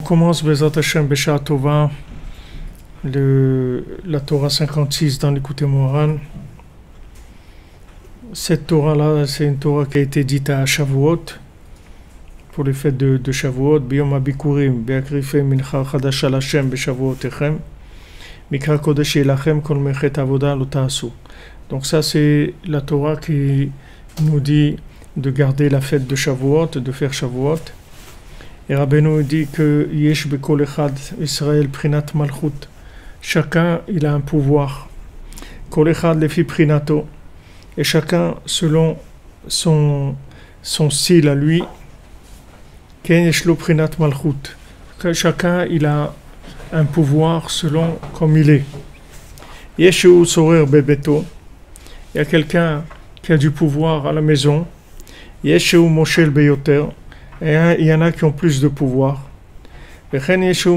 On commence Bezrat Hashem Besha Tova, la Torah 56 dans l'Écoute Moran. Cette Torah-là, c'est une Torah qui a été dite à Shavuot, pour les fêtes de Shavuot. Biyom Abikurim, Beakrifem Mincha Chadash al Hashem Beshavuot Echem, Mikra Kodesh Elachem Kol Mechet Avoda Lo Ta'asu. Donc ça, c'est la Torah qui nous dit de garder la fête de Shavuot, de faire Shavuot. Et Rabbeinu dit que Yesh Bekol Echad Israël Prinat Malchut. Chacun, il a un pouvoir. Kol Echad Lefi Prinato. Et chacun selon son style à lui. Ken Yesh Lo Prinat Malchut. Chacun, il a un pouvoir selon comme il est. Yeshu Sorer Bebeto. Il y a quelqu'un qui a du pouvoir à la maison. Yeshu Moshel Beyoter. Et il y en a qui ont plus de pouvoir. Il y en a qui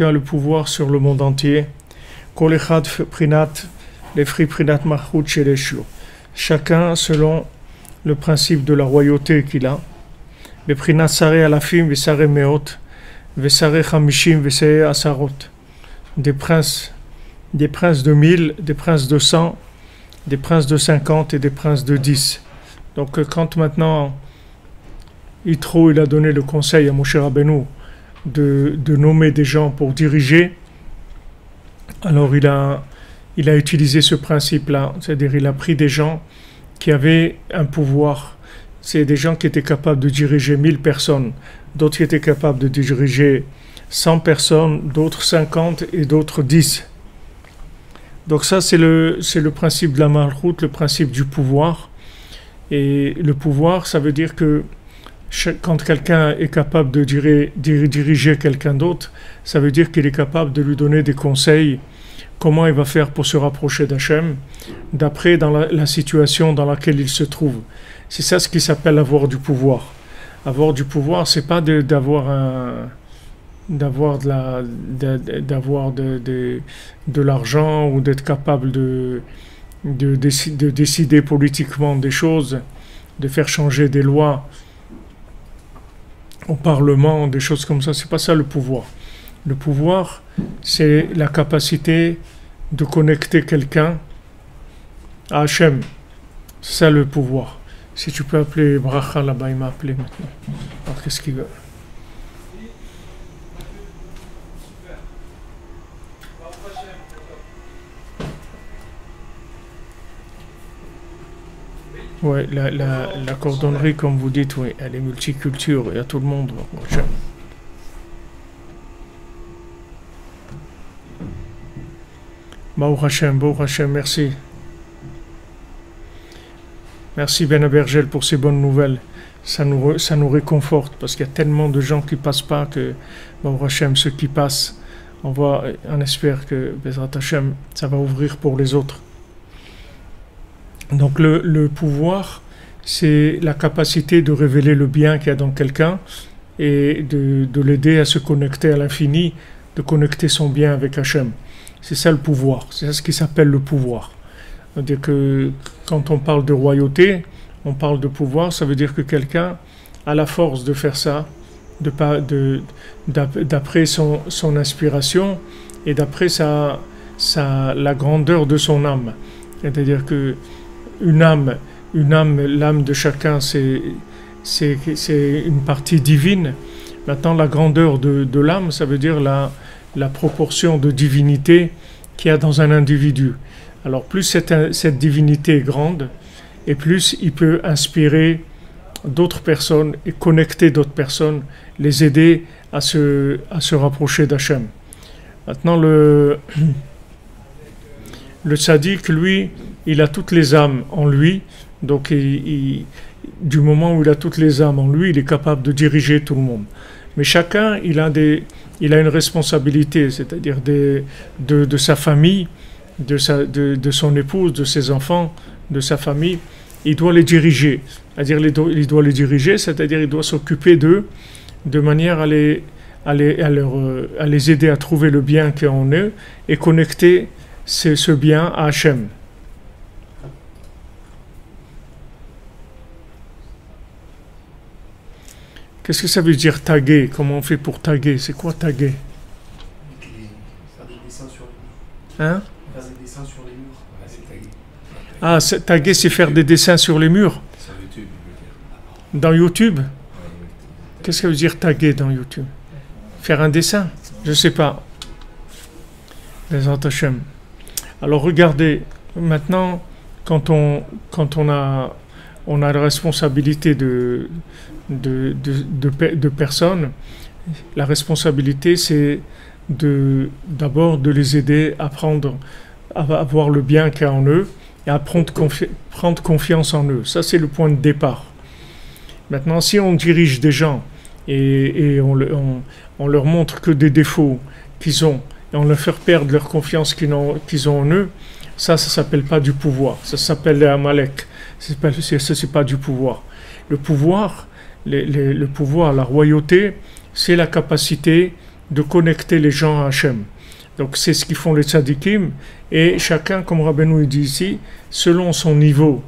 ont le pouvoir sur le monde entier. Chacun selon le principe de la royauté qu'il a. Des princes de 1000, des princes de 100, des princes de 50 et des princes de 10. Donc quand maintenant Yitro il a donné le conseil à Moshe Rabbeinu de nommer des gens pour diriger, alors il a utilisé ce principe-là, c'est-à-dire il a pris des gens qui avaient un pouvoir, c'est des gens qui étaient capables de diriger 1000 personnes, d'autres qui étaient capables de diriger 100 personnes, d'autres 50 et d'autres 10. Donc ça c'est le principe de la Malchut, le principe du pouvoir. Et le pouvoir, ça veut dire que quand quelqu'un est capable de diriger quelqu'un d'autre, ça veut dire qu'il est capable de lui donner des conseils, comment il va faire pour se rapprocher d'Hachem, d'après dans la situation dans laquelle il se trouve. C'est ça ce qui s'appelle avoir du pouvoir. Avoir du pouvoir, c'est pas d'avoir de l'argent ou d'être capable de décider politiquement des choses, de faire changer des lois au Parlement, des choses comme ça. C'est pas ça le pouvoir. Le pouvoir, c'est la capacité de connecter quelqu'un à Hachem. C'est ça le pouvoir. Si tu peux appeler Bracha là-bas, il m'a appelé maintenant. Alors qu'est-ce qu'il veut? Oui, la cordonnerie, comme vous dites, oui, elle est multiculture, il y a tout le monde. Baruch Hashem, merci. Merci Ben Abergel pour ces bonnes nouvelles. Ça nous réconforte, parce qu'il y a tellement de gens qui ne passent pas que, Baruch Hashem, ceux qui passent, on espère que Bezrat Hashem, ça va ouvrir pour les autres. Donc le pouvoir, c'est la capacité de révéler le bien qu'il y a dans quelqu'un et de l'aider à se connecter à l'infini, de connecter son bien avec Hachem. C'est ça le pouvoir, c'est ça ce qui s'appelle le pouvoir. C'est-à-dire que quand on parle de royauté, on parle de pouvoir, ça veut dire que quelqu'un a la force de faire ça, d'après son inspiration et d'après la grandeur de son âme. C'est-à-dire que une âme, l'âme de chacun, c'est une partie divine. Maintenant, la grandeur de l'âme, ça veut dire la proportion de divinité qu'il y a dans un individu. Alors, plus cette divinité est grande, et plus il peut inspirer d'autres personnes et connecter d'autres personnes, les aider à se rapprocher d'Hachem. Maintenant, le tzaddik, lui, il a toutes les âmes en lui, donc du moment où il a toutes les âmes en lui, il est capable de diriger tout le monde. Mais chacun, il a une responsabilité, c'est-à-dire de sa famille, de son épouse, de ses enfants, de sa famille, il doit les diriger. C'est-à-dire il doit les diriger, c'est-à-dire il doit s'occuper d'eux de manière à les aider à trouver le bien qu'il y a en eux et connecter ce bien à Hachem. Qu'est-ce que ça veut dire taguer? Comment on fait pour taguer? C'est quoi taguer? Faire des dessins sur les murs. Hein? Faire des dessins sur les murs. Ouais, c'est tagué. Ah, taguer, c'est faire des dessins sur les murs. Sur YouTube, il veut dire. Dans YouTube? Ouais, Qu'est-ce que ça veut dire taguer dans YouTube? Faire un dessin? Je sais pas. Les Hashem. Alors regardez, maintenant, quand on a la responsabilité de personnes, la responsabilité c'est d'abord de les aider à avoir le bien qu'il y a en eux et à prendre confiance en eux. Ça c'est le point de départ. Maintenant, si on dirige des gens et on leur montre que des défauts qu'ils ont, et on leur fait perdre leur confiance qu'ils ont en eux, ça s'appelle pas du pouvoir. Ça s'appelle les Amalek. C'est pas du pouvoir. Le pouvoir, le pouvoir, la royauté, c'est la capacité de connecter les gens à Hachem. Donc c'est ce qu'ils font les tzadikim, et chacun, comme Rabbeinu dit ici, selon son niveau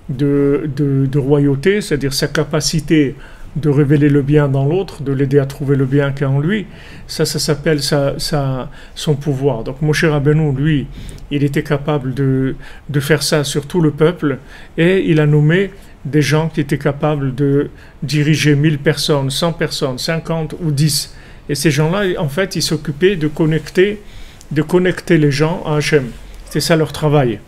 de royauté, c'est-à-dire sa capacité de révéler le bien dans l'autre, de l'aider à trouver le bien qu'il y a en lui, ça s'appelle son pouvoir. Donc Moshe Rabbeinu, lui, il était capable de faire ça sur tout le peuple, et il a nommé des gens qui étaient capables de diriger 1000 personnes, 100 personnes, 50 ou 10. Et ces gens-là, en fait, ils s'occupaient de connecter les gens à Hachem. C'était ça leur travail.